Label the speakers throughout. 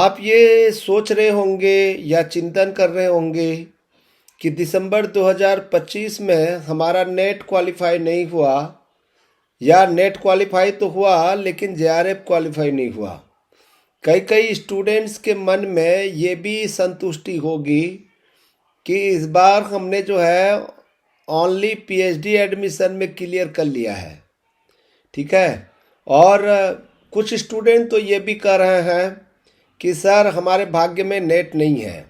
Speaker 1: आप ये सोच रहे होंगे या चिंतन कर रहे होंगे कि दिसंबर 2025 में हमारा नेट क्वालिफाई नहीं हुआ, या नेट क्वालिफाई तो हुआ लेकिन जेआरएफ क्वालिफाई नहीं हुआ। कई कई स्टूडेंट्स के मन में ये भी संतुष्टि होगी कि इस बार हमने जो है ओनली पीएचडी एडमिशन में क्लियर कर लिया है। ठीक है। और कुछ स्टूडेंट तो ये भी कह रहे हैं कि सर हमारे भाग्य में नेट नहीं है।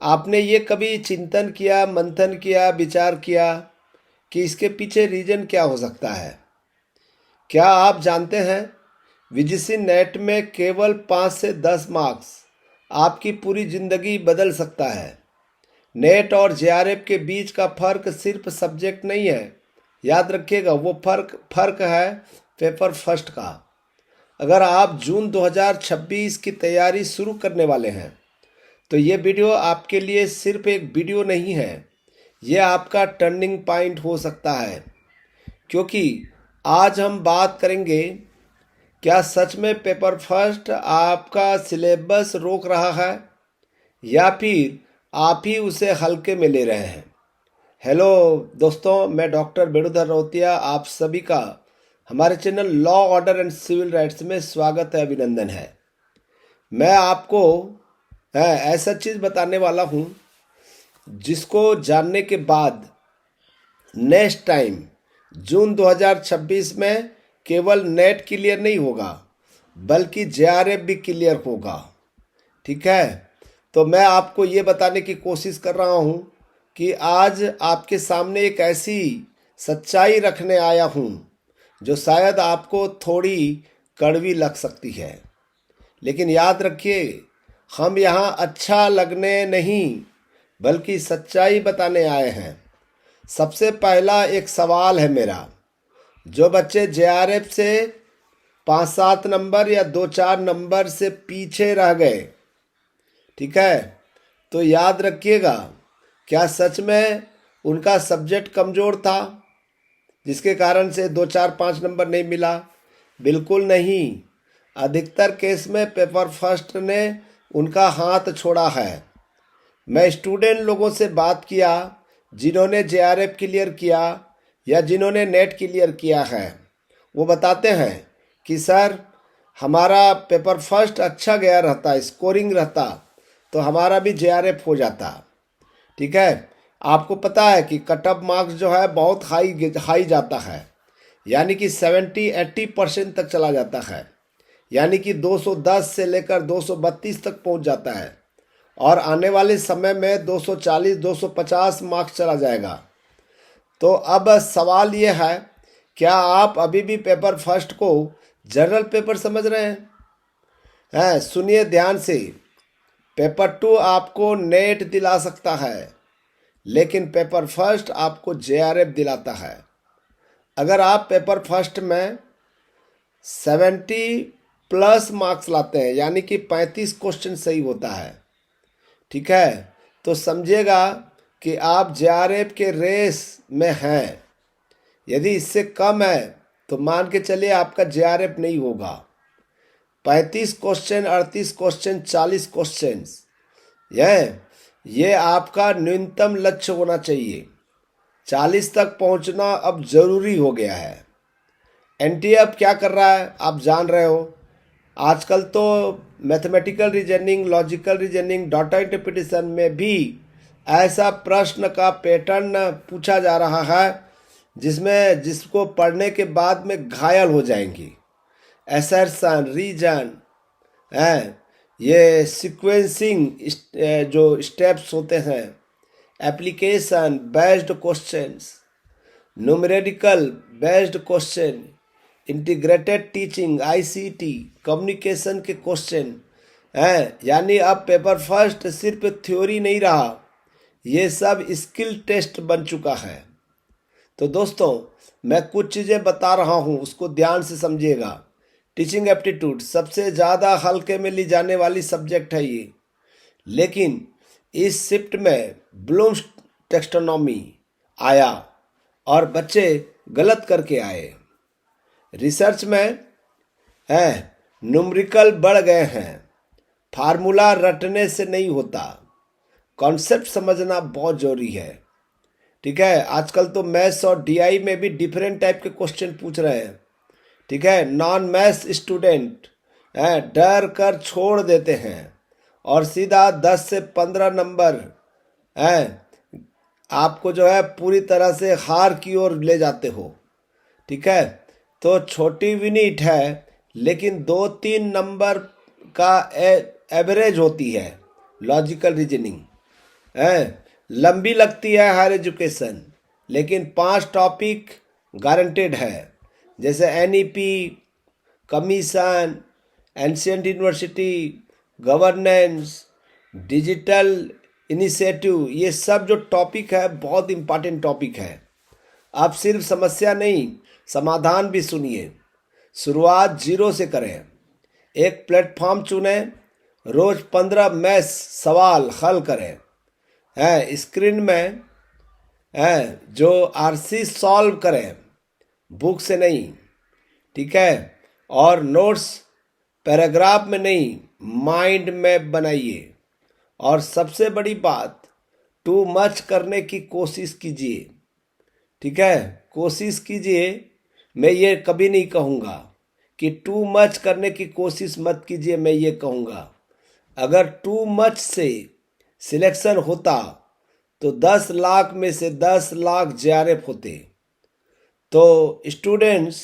Speaker 1: आपने ये कभी चिंतन किया, मंथन किया, विचार किया कि इसके पीछे रीजन क्या हो सकता है? क्या आप जानते हैं वीजीसी नेट में केवल 5 से 10 मार्क्स आपकी पूरी ज़िंदगी बदल सकता है। नेट और जेआरएफ के बीच का फ़र्क सिर्फ सब्जेक्ट नहीं है, याद रखिएगा, वो फ़र्क है पेपर फर्स्ट का। अगर आप जून 2026 की तैयारी शुरू करने वाले हैं तो ये वीडियो आपके लिए सिर्फ एक वीडियो नहीं है, ये आपका टर्निंग पॉइंट हो सकता है। क्योंकि आज हम बात करेंगे, क्या सच में पेपर फर्स्ट आपका सिलेबस रोक रहा है या फिर आप ही उसे हल्के में ले रहे हैं। हेलो दोस्तों, मैं डॉक्टर वेणुधर रौतिया आप सभी का हमारे channel law order and civil rights में स्वागत है, अभिनंदन है। मैं आपको ऐसा चीज़ बताने वाला हूँ जिसको जानने के बाद नेक्स्ट टाइम जून 2026 में केवल नेट क्लियर नहीं होगा बल्कि जेआरएफ भी क्लियर होगा। ठीक है। तो मैं आपको ये बताने की कोशिश कर रहा हूँ कि आज आपके सामने एक ऐसी सच्चाई रखने आया हूँ जो शायद आपको थोड़ी कड़वी लग सकती है, लेकिन याद रखिए, हम यहाँ अच्छा लगने नहीं बल्कि सच्चाई बताने आए हैं। सबसे पहला एक सवाल है मेरा, जो बच्चे जेआरएफ से 5-7 नंबर या 2-4 नंबर से पीछे रह गए, ठीक है, तो याद रखिएगा, क्या सच में उनका सब्जेक्ट कमज़ोर था जिसके कारण से 2-4-5 नंबर नहीं मिला? बिल्कुल नहीं। अधिकतर केस में पेपर फर्स्ट ने उनका हाथ छोड़ा है। मैं स्टूडेंट लोगों से बात किया जिन्होंने जेआरएफ क्लियर किया या जिन्होंने नेट क्लियर किया है, वो बताते हैं कि सर हमारा पेपर फर्स्ट अच्छा गया रहता, स्कोरिंग रहता तो हमारा भी जेआरएफ हो जाता। ठीक है। आपको पता है कि कट ऑफ मार्क्स जो है बहुत हाई जाता है, यानी कि 70-80% तक चला जाता है, यानी कि 210 से लेकर 232 तक पहुंच जाता है, और आने वाले समय में 240-250 मार्क्स चला जाएगा। तो अब सवाल ये है, क्या आप अभी भी पेपर फर्स्ट को जनरल पेपर समझ रहे हैं? सुनिए ध्यान से, पेपर 2 आपको नेट दिला सकता है लेकिन पेपर फर्स्ट आपको जेआरएफ दिलाता है। अगर आप पेपर फर्स्ट में 70+ मार्क्स लाते हैं, यानी कि 35 क्वेश्चन सही होता है, ठीक है, तो समझिएगा कि आप जेआरएफ के रेस में हैं। यदि इससे कम है तो मान के चलिए आपका जेआरएफ नहीं होगा। 35 क्वेश्चन, 38 क्वेश्चन, 40 क्वेश्चन, ये आपका न्यूनतम लक्ष्य होना चाहिए। 40 तक पहुंचना अब जरूरी हो गया है। एनटीए अब क्या कर रहा है आप जान रहे हो। आजकल तो mathematical reasoning, logical reasoning, data interpretation में भी ऐसा प्रश्न का पैटर्न पूछा जा रहा है जिसको पढ़ने के बाद में घायल हो जाएंगी। असर्शन, रीजन, ये सीक्वेंसिंग जो स्टेप्स होते हैं, application based questions, numerical based question, integrated teaching ICT, communication के क्वेश्चन हैं। यानी अब पेपर फर्स्ट सिर्फ थ्योरी नहीं रहा, ये सब स्किल टेस्ट बन चुका है। तो दोस्तों, मैं कुछ चीज़ें बता रहा हूँ, उसको ध्यान से समझिएगा। टीचिंग एप्टीट्यूड सबसे ज़्यादा हल्के में ली जाने वाली सब्जेक्ट है ये, लेकिन इस शिफ्ट में ब्लूम्स टेक्सोनॉमी आया और बच्चे गलत करके आए। रिसर्च में न्यूमेरिकल बढ़ गए हैं, फार्मूला रटने से नहीं होता, कॉन्सेप्ट समझना बहुत जरूरी है। ठीक है, आजकल तो मैथ्स और डीआई में भी डिफरेंट टाइप के क्वेश्चन पूछ रहे हैं। ठीक है, नॉन मैथ्स स्टूडेंट डर कर छोड़ देते हैं और सीधा 10 से 15 नंबर आपको जो है पूरी तरह से हार की ओर ले जाते हो। ठीक है, तो छोटी यूनिट है लेकिन 2-3 नंबर का एवरेज होती है लॉजिकल रीजनिंग। लंबी लगती है हायर एजुकेशन, लेकिन 5 टॉपिक गारंटेड है, जैसे NEP, commission, ancient university, governance, digital initiative. ये सब जो टॉपिक है बहुत इम्पॉर्टेंट टॉपिक है। आप सिर्फ समस्या नहीं, समाधान भी सुनिए। शुरुआत 0 से करें। एक प्लेटफॉर्म चुनें, रोज 15 मैथ्स सवाल हल करें। स्क्रीन में जो आरसी सॉल्व करें, बुक से नहीं। ठीक है, और नोट्स पैराग्राफ में नहीं, माइंड में बनाइए। और सबसे बड़ी बात, टू मच करने की कोशिश कीजिए। ठीक है, कोशिश कीजिए। मैं ये कभी नहीं कहूँगा कि टू मच करने की कोशिश मत कीजिए, मैं ये कहूँगा अगर टू मच से सिलेक्शन होता तो 10 लाख में से 10 लाख जेआरएफ होते। तो स्टूडेंट्स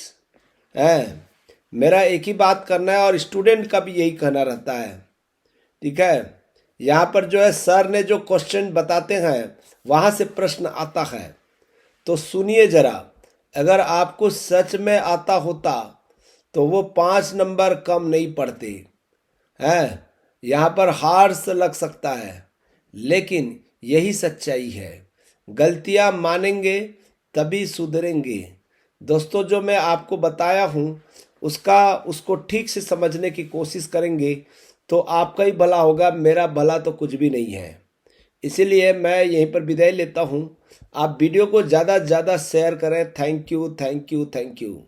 Speaker 1: मेरा एक ही बात करना है और स्टूडेंट का भी यही कहना रहता है। ठीक है, यहाँ पर जो है सर ने जो क्वेश्चन बताते हैं वहाँ से प्रश्न आता है, तो सुनिए ज़रा। अगर आपको सच में आता होता तो वो 5 नंबर कम नहीं पड़ते हैं। यहाँ पर हार्श लग सकता है, लेकिन यही सच्चाई है। गलतियाँ मानेंगे तभी सुधरेंगे। दोस्तों, जो मैं आपको बताया हूँ उसको ठीक से समझने की कोशिश करेंगे तो आपका ही भला होगा, मेरा भला तो कुछ भी नहीं है। इसीलिए मैं यहीं पर विदाई लेता हूँ। आप वीडियो को ज़्यादा से ज़्यादा शेयर करें। Thank you, thank you, thank you.